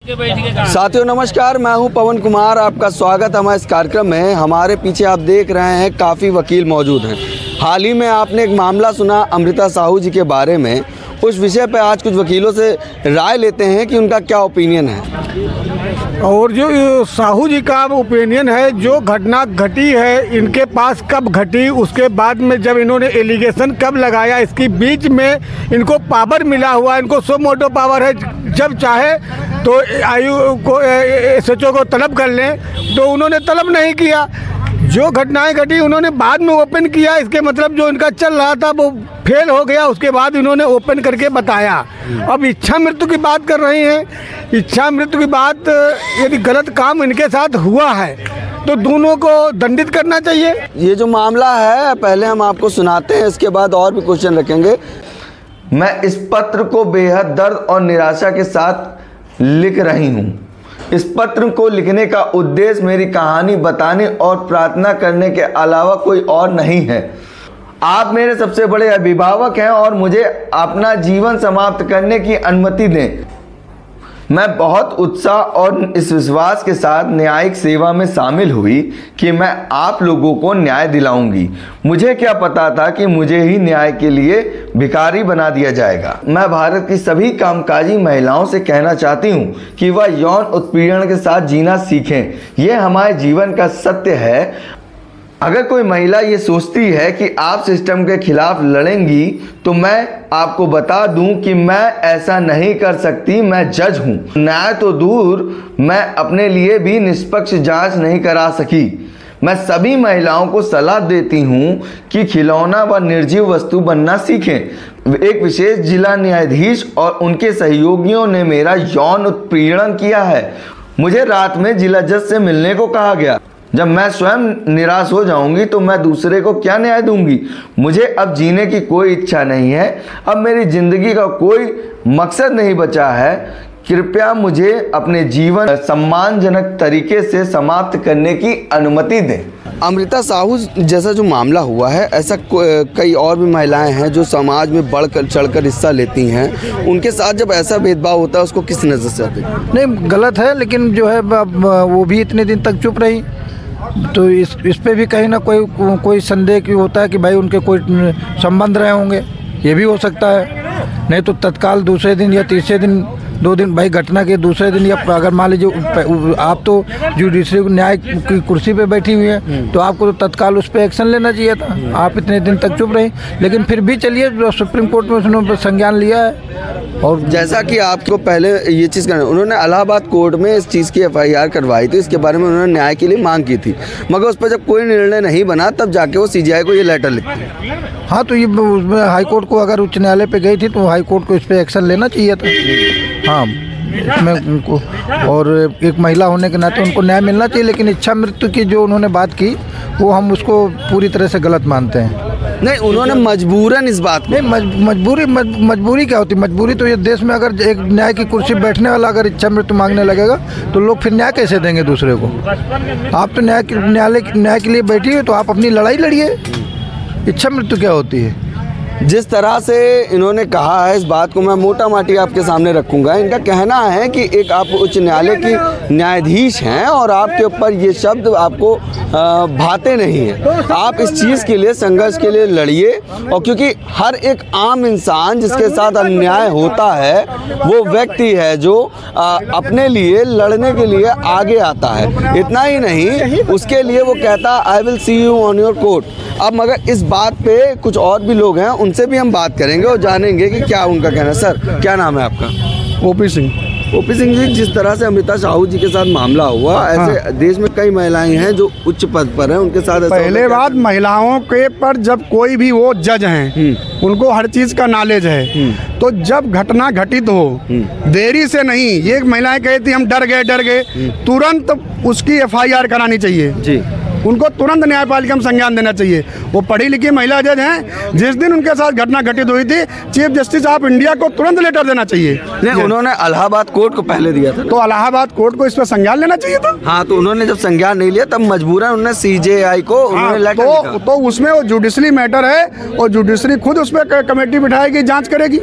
साथियों नमस्कार, मैं हूं पवन कुमार। आपका स्वागत है हमारे इस कार्यक्रम में। हमारे पीछे आप देख रहे हैं काफ़ी वकील मौजूद हैं। हाल ही में आपने एक मामला सुना अमृता साहू जी के बारे में। उस विषय पर आज कुछ वकीलों से राय लेते हैं कि उनका क्या ओपिनियन है। और जो साहू जी का ओपिनियन है, जो घटना घटी है इनके पास कब घटी, उसके बाद में जब इन्होंने एलिगेशन कब लगाया, इसके बीच में इनको पावर मिला हुआ, इनको सो मोटो पावर है। जब चाहे तो आयु को SHO को तलब कर लें, तो उन्होंने तलब नहीं किया। जो घटनाएं घटी उन्होंने बाद में ओपन किया। इसके मतलब जो इनका चल रहा था वो फेल हो गया, उसके बाद इन्होंने ओपन करके बताया। अब इच्छा मृत्यु की बात कर रही हैं। इच्छा मृत्यु की बात, यदि गलत काम इनके साथ हुआ है तो दोनों को दंडित करना चाहिए। ये जो मामला है पहले हम आपको सुनाते हैं, इसके बाद और भी क्वेश्चन रखेंगे। मैं इस पत्र को बेहद दर्द और निराशा के साथ लिख रही हूँ। इस पत्र को लिखने का उद्देश्य मेरी कहानी बताने और प्रार्थना करने के अलावा कोई और नहीं है। आप मेरे सबसे बड़े अभिभावक हैं और मुझे अपना जीवन समाप्त करने की अनुमति दें। मैं बहुत उत्साह और इस विश्वास के साथ न्यायिक सेवा में शामिल हुई कि मैं आप लोगों को न्याय दिलाऊंगी। मुझे क्या पता था कि मुझे ही न्याय के लिए भिखारी बना दिया जाएगा। मैं भारत की सभी कामकाजी महिलाओं से कहना चाहती हूँ कि वह यौन उत्पीड़न के साथ जीना सीखें। यह हमारे जीवन का सत्य है। अगर कोई महिला ये सोचती है कि आप सिस्टम के खिलाफ लड़ेंगी, तो मैं आपको बता दूं कि मैं ऐसा नहीं कर सकती। मैं जज हूं। न्याय तो दूर, मैं अपने लिए भी निष्पक्ष जांच नहीं करा सकी। मैं सभी महिलाओं को सलाह देती हूं कि खिलौना व निर्जीव वस्तु बनना सीखें। एक विशेष जिला न्यायाधीश और उनके सहयोगियों ने मेरा यौन उत्पीड़न किया है। मुझे रात में जिला जज से मिलने को कहा गया। जब मैं स्वयं निराश हो जाऊंगी तो मैं दूसरे को क्या न्याय दूंगी। मुझे अब जीने की कोई इच्छा नहीं है। अब मेरी जिंदगी का कोई मकसद नहीं बचा है। कृपया मुझे अपने जीवन सम्मानजनक तरीके से समाप्त करने की अनुमति दें। अमृता साहू जैसा जो मामला हुआ है, ऐसा कई और भी महिलाएं हैं जो समाज में बढ़कर चढ़कर हिस्सा लेती हैं। उनके साथ जब ऐसा भेदभाव होता है उसको किस नज़र से आते हैं? नहीं, गलत है, लेकिन जो है वो भी इतने दिन तक चुप रही, तो इस पे भी कहीं ना कोई संदेह की होता है कि भाई उनके कोई संबंध रहे होंगे। ये भी हो सकता है। नहीं तो तत्काल दूसरे दिन या तीसरे दिन, 2 दिन, भाई घटना के दूसरे दिन, या अगर मान लीजिए आप तो जुडिशरी न्याय की कुर्सी पे बैठी हुई है, तो आपको तो तत्काल उस पर एक्शन लेना चाहिए था। आप इतने दिन तक चुप रही, लेकिन फिर भी चलिए, सुप्रीम कोर्ट में उसने संज्ञान लिया है। और जैसा कि आपको पहले ये चीज़ करना, उन्होंने इलाहाबाद कोर्ट में इस चीज़ की FIR करवाई थी। इसके बारे में उन्होंने न्याय के लिए मांग की थी, मगर उस पर जब कोई निर्णय नहीं बना तब जाके वो CGI को ये लेटर लिखते हैं। हाँ, तो ये उसमें हाई कोर्ट को, अगर उच्च न्यायालय पे गई थी तो हाई कोर्ट को इस पर एक्शन लेना चाहिए था। हाँ, इसमें उनको, और एक महिला होने के नाते उनको न्याय मिलना चाहिए। लेकिन इच्छा मृत्यु की जो उन्होंने बात की, वो हम उसको पूरी तरह से गलत मानते हैं। नहीं, उन्होंने मजबूरन इस बात नहीं, मजबूरी क्या होती? मजबूरी तो ये देश में, अगर एक न्याय की कुर्सी बैठने वाला अगर इच्छा मृत्यु मांगने लगेगा तो लोग फिर न्याय कैसे देंगे दूसरे को? आप तो न्याय के लिए बैठी हो, तो आप अपनी लड़ाई लड़िए। इच्छा मृत्यु क्या होती है? जिस तरह से इन्होंने कहा है, इस बात को मैं मोटा माटी आपके सामने रखूंगा। इनका कहना है कि एक आप उच्च न्यायालय की न्यायाधीश हैं और आपके ऊपर ये शब्द आपको भाते नहीं हैं। आप इस चीज़ के लिए, संघर्ष के लिए लड़िए। और क्योंकि हर एक आम इंसान जिसके साथ अन्याय होता है, वो व्यक्ति है जो अपने लिए लड़ने के लिए आगे आता है। इतना ही नहीं, उसके लिए वो कहता I will see you on your court. अब मगर इस बात पे कुछ और भी लोग हैं, उनसे भी हम बात करेंगे और जानेंगे कि क्या उनका कहना है। सर, क्या नाम है आपका? ओपी सिंह। ओपी सिंह जी, जिस तरह से अमृता साहू जी के साथ मामला हुआ, ऐसे देश में कई महिलाएं हैं जो उच्च पद पर हैं, उनके साथ पहले बात, महिलाओं के पर जब कोई भी वो जज हैं, उनको हर चीज का नॉलेज है। तो जब घटना घटित हो, देरी से नहीं, ये महिलाएं कहती हम डर गए, तुरंत उसकी FIR करानी चाहिए जी। उनको तुरंत न्यायपालिका में संज्ञान देना चाहिए। वो पढ़ी लिखी महिला जज हैं। जिस दिन उनके साथ घटना घटित हुई थी, चीफ जस्टिस ऑफ इंडिया को तुरंत लेटर देना चाहिए। नहीं, उन्होंने इलाहाबाद कोर्ट को पहले दिया था, तो इलाहाबाद कोर्ट को इस पर संज्ञान लेना चाहिए था। हाँ, तो उन्होंने जब संज्ञान नहीं लिया तब मजबूरन उन्होंने CJI को लेटर लिखा। तो उसमें वो जुडिशरी मैटर है और जुडिशरी खुद उस पर कमेटी बिठाएगी, जांच करेगी।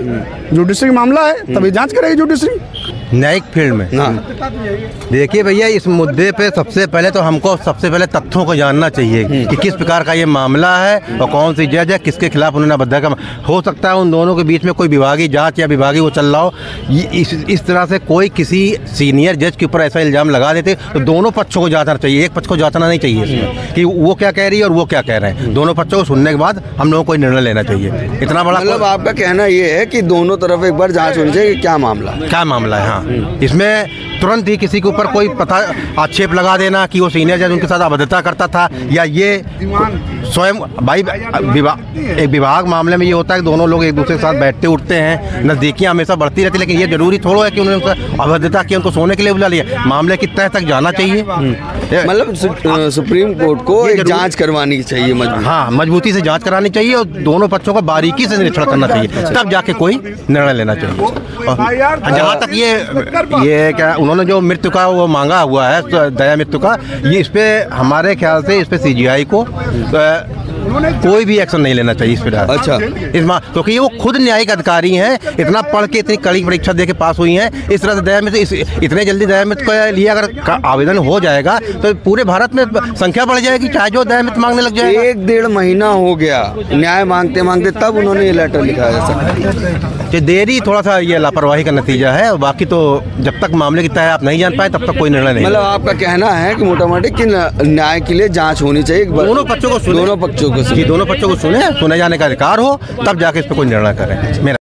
जुडिशरी मामला है, तभी जांच करेगी जुडिशरी। न्यायिक फील्ड में। देखिए भैया, इस मुद्दे पे सबसे पहले तथ्यों को जानना चाहिए कि किस प्रकार का ये मामला है और कौन सी जज है, किसके खिलाफ उन्होंने अभद्रता का। हो सकता है उन दोनों के बीच में कोई विभागीय जांच या विभागीय वो चल रहा हो। इस तरह से कोई किसी सीनियर जज के ऊपर ऐसा इल्ज़ाम लगा देते तो दोनों पक्षों को जांचना चाहिए, एक पक्ष को जांचना नहीं चाहिए इसमें कि वो क्या कह रही है और वो क्या कह रहे हैं। दोनों पक्षों को सुनने के बाद हम लोगों को निर्णय लेना चाहिए। इतना बड़ा मतलब आपका कहना ये है कि दोनों तरफ एक बार जांच होनी चाहिए कि क्या मामला है। हाँ, इसमें तुरंत ही किसी के ऊपर कोई आक्षेप लगा देना कि वो सीनियर जज उनके साथ अभद्रता करता था या ये स्वयं भाई एक विभाग मामले में ये होता है कि दोनों लोग एक दूसरे के साथ बैठते उठते हैं, नज़दीकियाँ हमेशा बढ़ती रहती, लेकिन ये जरूरी थोड़ा है कि उन्होंने अभद्रता की, उनको सोने के लिए बुला लिया। मामले की तह तक जाना चाहिए। मतलब सुप्रीम कोर्ट को एक जांच करवानी चाहिए, मजबूती से जांच करानी चाहिए और दोनों पक्षों का बारीकी से निरीक्षण करना चाहिए, तब जाके कोई निर्णय लेना चाहिए। जहाँ तक ये क्या उन्होंने जो मृत्यु का वो मांगा हुआ है, दया मृत्यु का, ये इस पे हमारे ख्याल से इस पे CGI को कोई भी एक्शन नहीं लेना चाहिए इस पर। अच्छा, क्योंकि ये वो खुद न्यायिक अधिकारी हैं, इतना पढ़ के इतनी कड़ी परीक्षा दे के पास हुई हैं। इस तरह से दया मृत्यु इतने जल्दी दया मृत्यु के लिए अगर आवेदन हो जाएगा तो पूरे भारत में संख्या बढ़ जाएगी, चाहे जो दया मृत्यु मांगने लग जाएगा। 1-1.5 महीना हो गया न्याय मांगते मांगते, तब उन्होंने ये लेटर लिखा है। ये देरी थोड़ा सा ये लापरवाही का नतीजा है, और बाकी तो जब तक मामले की तय आप नहीं जान पाए तब तक कोई निर्णय नहीं। मतलब आपका कहना है कि मोटा मोटी कि न्याय के लिए जांच होनी चाहिए, दोनों पक्षों को सुने जाने का अधिकार हो, तब जाके इस पर कोई निर्णय करें। मेरा